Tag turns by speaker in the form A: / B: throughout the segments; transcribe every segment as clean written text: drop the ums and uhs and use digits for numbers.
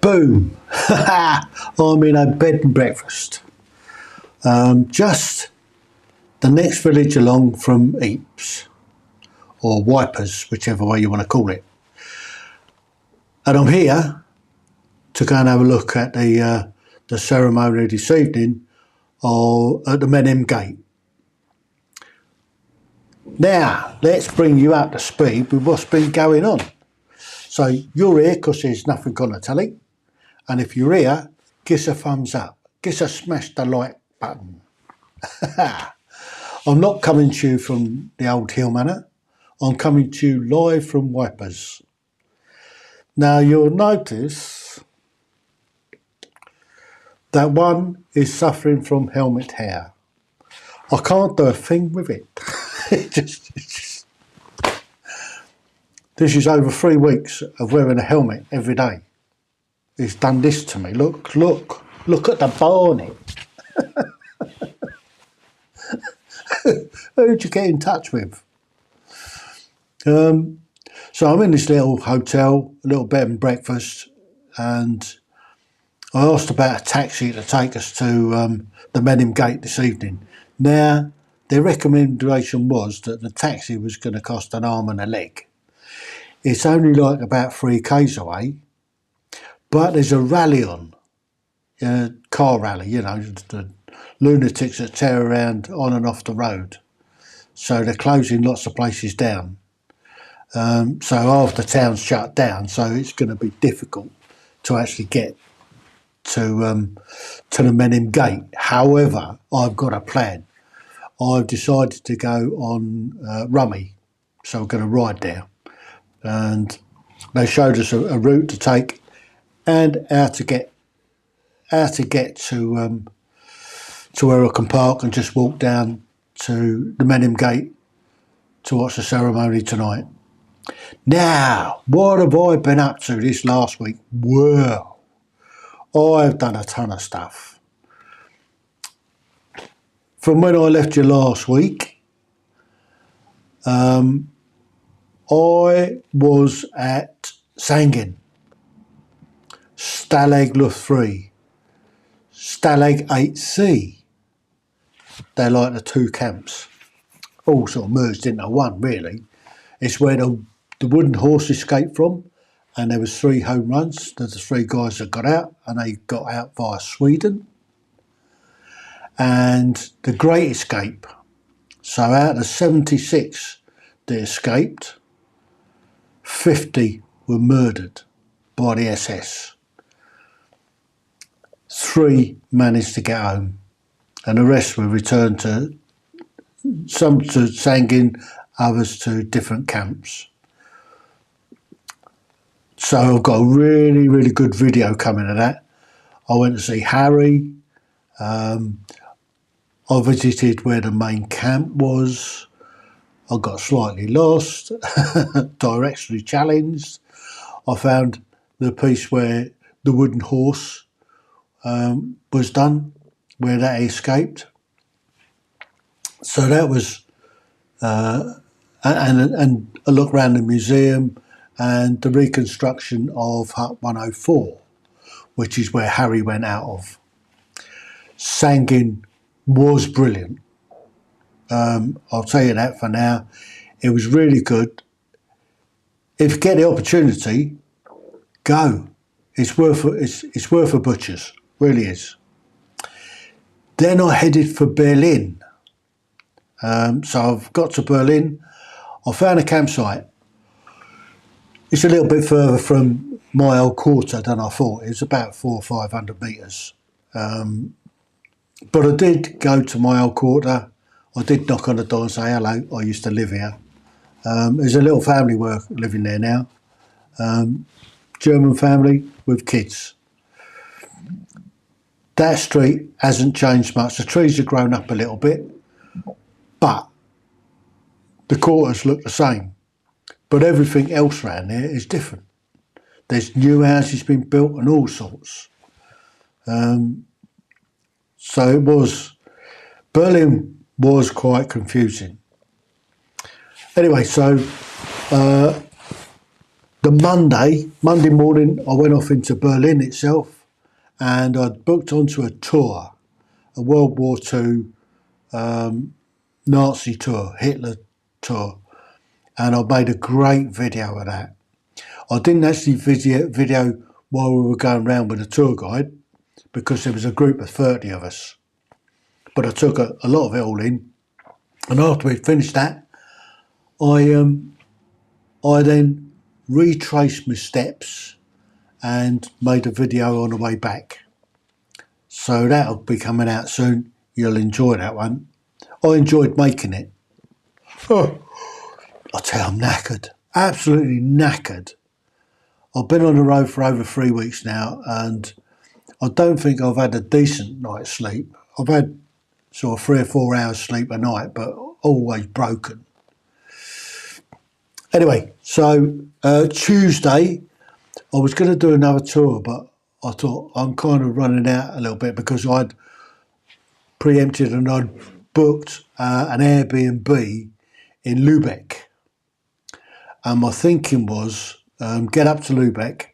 A: Boom! I'm in a bed and breakfast. Just the next village along from Ypres, or Wipers, whichever way you want to call it. And I'm here to go and have a look at the ceremony this evening at the Menem Gate. Now, let's bring you up to speed with what's been going on. So you're here because there's nothing on the telly. And if you're here, give us a thumbs up. Give us a smash the like button. I'm not coming to you from the old Heale Manor. I'm coming to you live from Wipers. Now you'll notice that one is suffering from helmet hair. I can't do a thing with it. This is over 3 weeks of wearing a helmet every day. It's done this to me. Look at the bonnet. Who'd you get in touch with? So I'm in this little hotel, a little bed and breakfast, and I asked about a taxi to take us to the Menem Gate this evening. Now, their recommendation was that the taxi was going to cost an arm and a leg. It's only like about 3 k's away, but there's a rally on, car rally, you know, the lunatics that tear around on and off the road. So they're closing lots of places down. So half the town's shut down, so it's going to be difficult to actually get to the Menem Gate. However, I've got a plan. I've decided to go on Rummy, so we're going to ride there. And they showed us a route to take and how to get to where I can park and just walk down to the Menem Gate to watch the ceremony tonight. Now, what have I been up to this last week? Well, I've done a ton of stuff. From when I left you last week, I was at Sangin, Stalag Luft 3, Stalag 8C. They're like the 2 camps, all sort of merged into one, really. It's where the wooden horse escaped from, and there was 3 home runs. There's the 3 guys that got out, and they got out via Sweden. And the Great Escape. So out of 76 that escaped, 50 were murdered by the SS. 3 managed to get home, and the rest were returned to some to Sangin, others to different camps. So I've got a really, really good video coming of that. I went to see Harry. I visited where the main camp was. I got slightly lost, directionally challenged. I found the piece where the wooden horse was done, where that escaped. So that was, and a look around the museum and the reconstruction of Hut 104, which is where Harry went out of. Sangin was brilliant. I'll tell you that for now. It was really good. If you get the opportunity, go. It's worth a butcher's, really is. Then I headed for Berlin. So I've got to Berlin. I found a campsite. It's a little bit further from my old quarter than I thought. It was about 400 or 500 metres. But I did go to my old quarter. I did knock on the door and say hello. I used to live here. There's a little family living there now. German family with kids. That street hasn't changed much. The trees have grown up a little bit, but the quarters look the same. But everything else around there is different. There's new houses being built and all sorts. So it was, Berlin was quite confusing. Anyway, so the the Monday morning, I went off into Berlin itself, and I'd booked onto a tour, a World War II Nazi tour, Hitler tour, and I made a great video of that. I didn't actually video while we were going around with a tour guide because there was a group of 30 of us, but I took a lot of it all in. And after we'd finished that, I then retraced my steps and made a video on the way back. So that'll be coming out soon. You'll enjoy that one. I enjoyed making it. Oh, I tell you, I'm knackered. Absolutely knackered. I've been on the road for over 3 weeks now, and I don't think I've had a decent night's sleep. I've had sort of 3 or 4 hours sleep a night, but always broken. Anyway, so Tuesday, I was going to do another tour, but I thought I'm kind of running out a little bit because I'd preempted and I'd booked an Airbnb in Lubeck. And my thinking was get up to Lubeck,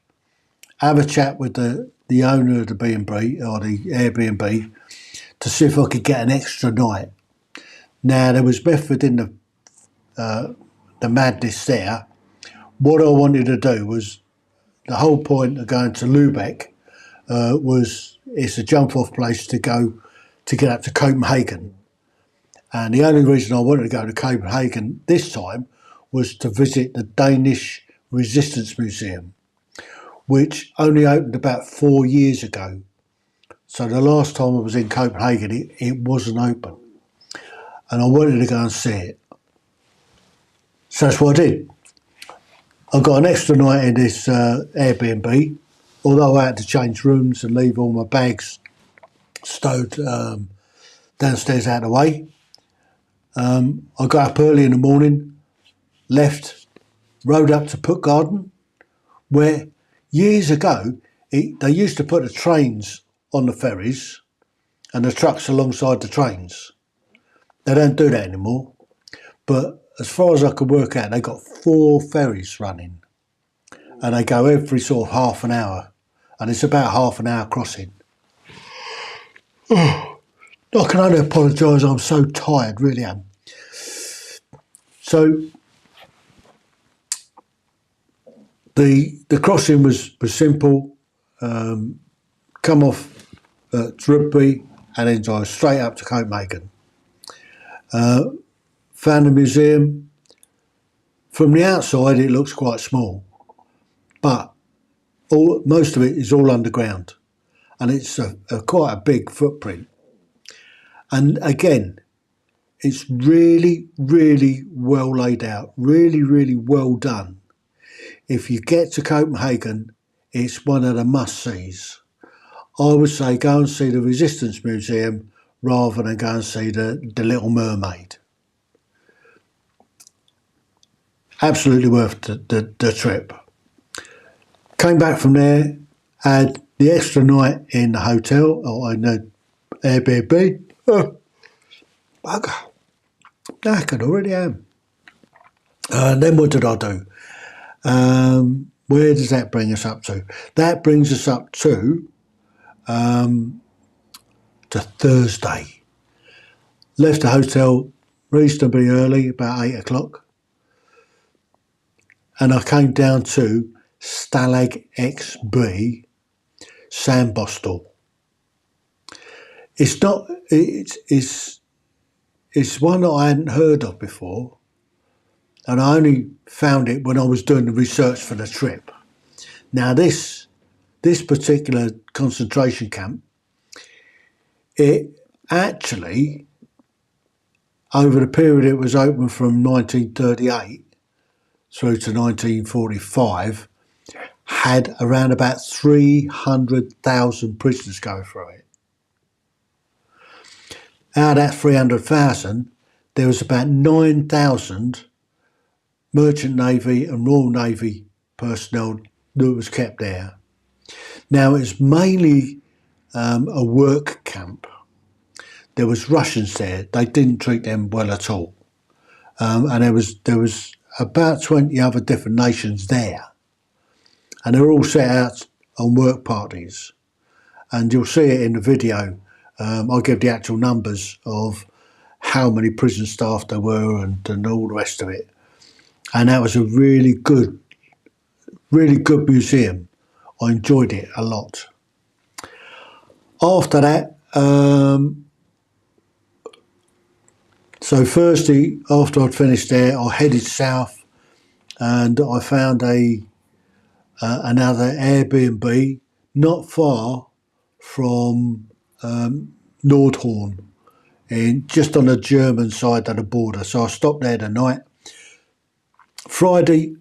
A: have a chat with the owner of the B&B or the Airbnb to see if I could get an extra night. Now, there was method in the madness there. What I wanted to do was, the whole point of going to Lubeck was it's a jump-off place to get up to Copenhagen. And the only reason I wanted to go to Copenhagen this time was to visit the Danish Resistance Museum, which only opened about 4 years ago. So the last time I was in Copenhagen, it wasn't open. And I wanted to go and see it. So that's what I did. I got an extra night in this Airbnb, although I had to change rooms and leave all my bags stowed downstairs out of the way. I got up early in the morning, left, rode up to Puttgarden, where years ago they used to put the trains on the ferries and the trucks alongside the trains. They don't do that anymore, but as far as I could work out, they got 4 ferries running, and they go every sort of half an hour, and it's about half an hour crossing. Oh, I can only apologise, I'm so tired, really am. So the crossing was simple. Come off at Rugby and then drive straight up to Copenhagen. Found the museum. From the outside it looks quite small, but most of it is all underground, and it's quite a big footprint. And again, it's really, really well laid out, really, really well done. If you get to Copenhagen, it's one of the must-sees. I would say go and see the Resistance Museum rather than go and see the Little Mermaid. Absolutely worth the trip. Came back from there, had the extra night in the hotel or in the Airbnb. Oh, bugger. Knackered already am. And then what did I do? Where does that bring us up to? That brings us up to Thursday. Left the hotel reasonably early, about 8 o'clock. And I came down to Stalag XB, Sandbostel. It's one that I hadn't heard of before, and I only found it when I was doing the research for the trip. Now this particular concentration camp, it actually, over the period it was open from 1938 through to 1945, had around about 300,000 prisoners go through it. Out of that 300,000, there was about 9,000 Merchant Navy and Royal Navy personnel that was kept there. Now, it's mainly a work camp. There was Russians there. They didn't treat them well at all. And there was about 20 other different nations there. and they're all set out on work parties. And you'll see it in the video. I'll give the actual numbers of how many prison staff there were and all the rest of it. And that was a really good museum. I enjoyed it a lot. After that, so Thursday, after I'd finished there, I headed south and I found another Airbnb not far from Nordhorn, just on the German side of the border. So I stopped there the night. Friday,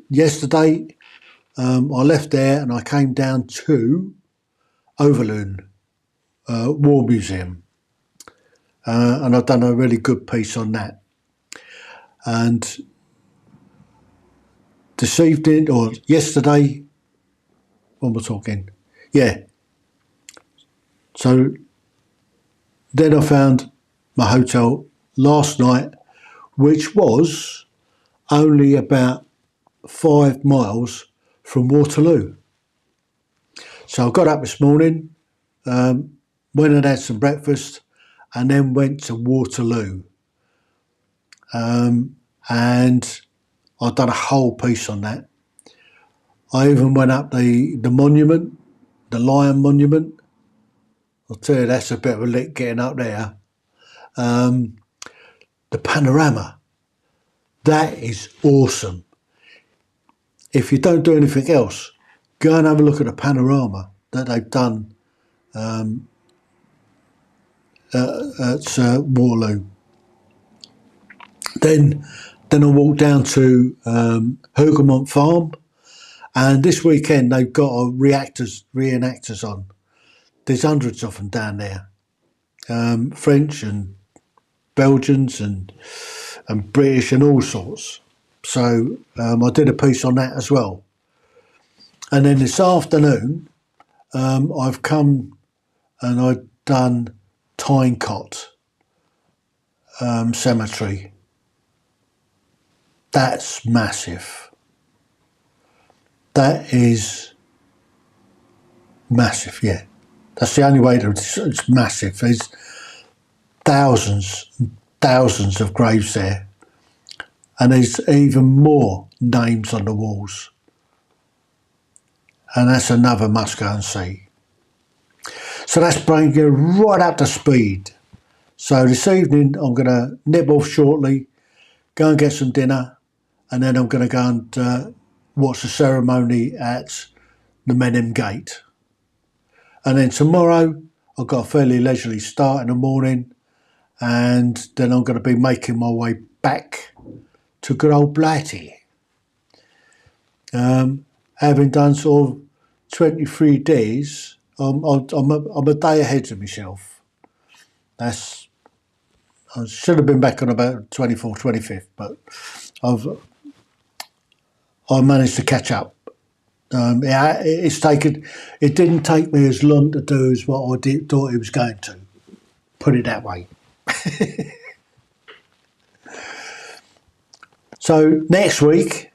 A: yesterday, I left there and I came down to Overloon War Museum, and I've done a really good piece on that. And this evening, or yesterday, what am I talking? Yeah. So then I found my hotel last night, which was only about 5 miles from Waterloo. So I got up this morning, went and had some breakfast, and then went to Waterloo. And I've done a whole piece on that. I even went up the monument, the Lion Monument. I'll tell you, that's a bit of a lick getting up there. The panorama, that is awesome. If you don't do anything else, go and have a look at the panorama that they've done at Waterloo. Then I walked down to Hougoumont Farm, and this weekend they've got reenactors on. There's hundreds of them down there, French and Belgians and British and all sorts. So I did a piece on that as well. And then this afternoon, I've come and I've done Tynecott Cemetery. That's massive. That is massive, yeah. That's the only way to, it's massive. There's thousands and thousands of graves there. And there's even more names on the walls. And that's another must go and see. So that's bringing you right up to speed. So this evening I'm going to nip off shortly, go and get some dinner, and then I'm going to go and watch the ceremony at the Menin Gate. And then tomorrow I've got a fairly leisurely start in the morning, and then I'm going to be making my way back to good old Blighty. Having done sort of 23 days, I'm a day ahead of myself. I should have been back on about 24th, 25th, but I managed to catch up. It didn't take me as long to do as what I thought it was going to. Put it that way. So next week,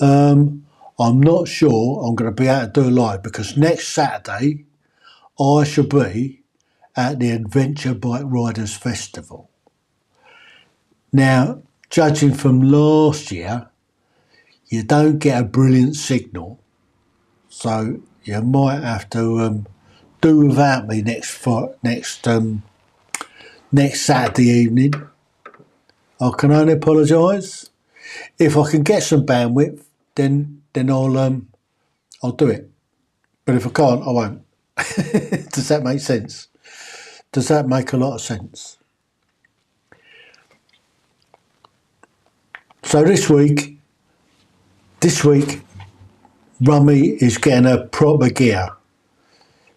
A: I'm not sure I'm going to be able to do a live, because next Saturday I shall be at the Adventure Bike Riders Festival. Now, judging from last year, you don't get a brilliant signal, so you might have to do without me next Saturday evening. I can only apologise. If I can get some bandwidth, then I'll do it. But if I can't, I won't. Does that make sense? Does that make a lot of sense? So this week, Rummy is getting her proper gear.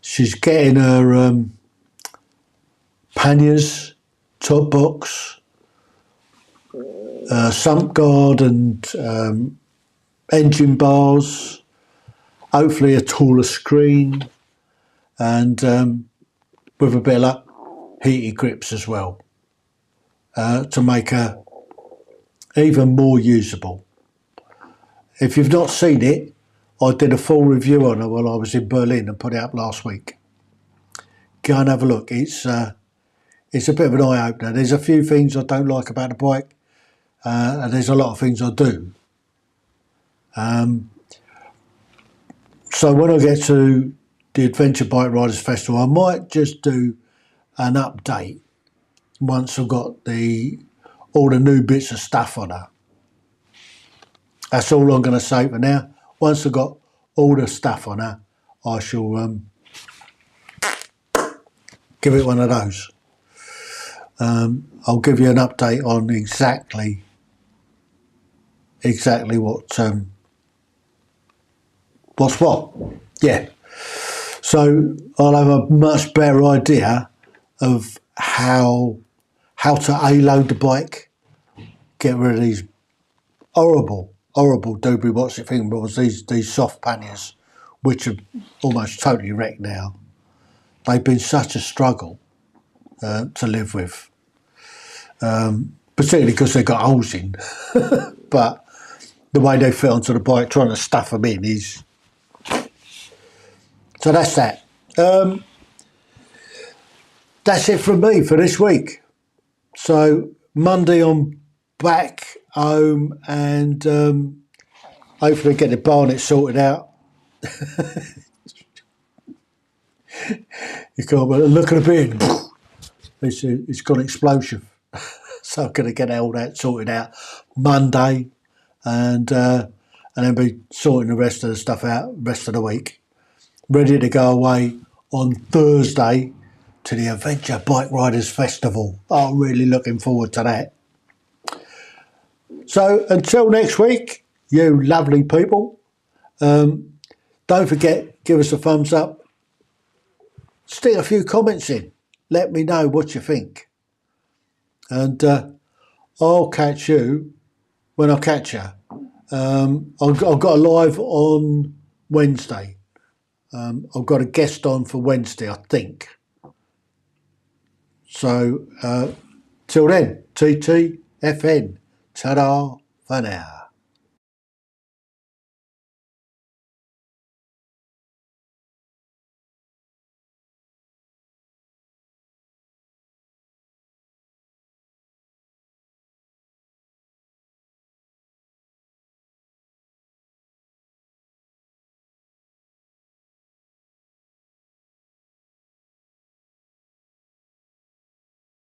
A: She's getting her panniers, top box, sump guard and engine bars, hopefully a taller screen, and with a bit of luck, heated grips as well, to make her even more usable. If you've not seen it, I did a full review on it while I was in Berlin and put it up last week. Go and have a look. It's a bit of an eye-opener. There's a few things I don't like about the bike, and there's a lot of things I do. So when I get to the Adventure Bike Riders Festival, I might just do an update once I've got all the new bits of stuff on her. That's all I'm going to say for now. Once I've got all the stuff on her, I shall give it one of those. I'll give you an update on exactly what's what. Yeah. So I'll have a much better idea of how to A-load the bike, get rid of these horrible doobie what's it thing was, these soft panniers, which are almost totally wrecked now. They've been such a struggle to live with, particularly because they've got holes in. But the way they fit onto the bike, trying to stuff them in is... So that's that. That's it from me for this week. So Monday I'm back home and hopefully get the barnet sorted out. You can't look at the bin. It's got an explosion. So I'm going to get all that sorted out Monday and then be sorting the rest of the stuff out rest of the week. Ready to go away on Thursday to the Adventure Bike Riders Festival. I'm really looking forward to that. So until next week, you lovely people, don't forget, give us a thumbs up. Stick a few comments in. Let me know what you think. And I'll catch you when I catch you. I've got a live on Wednesday. I've got a guest on for Wednesday, I think. So, till then, TTFN. Ta-da for now.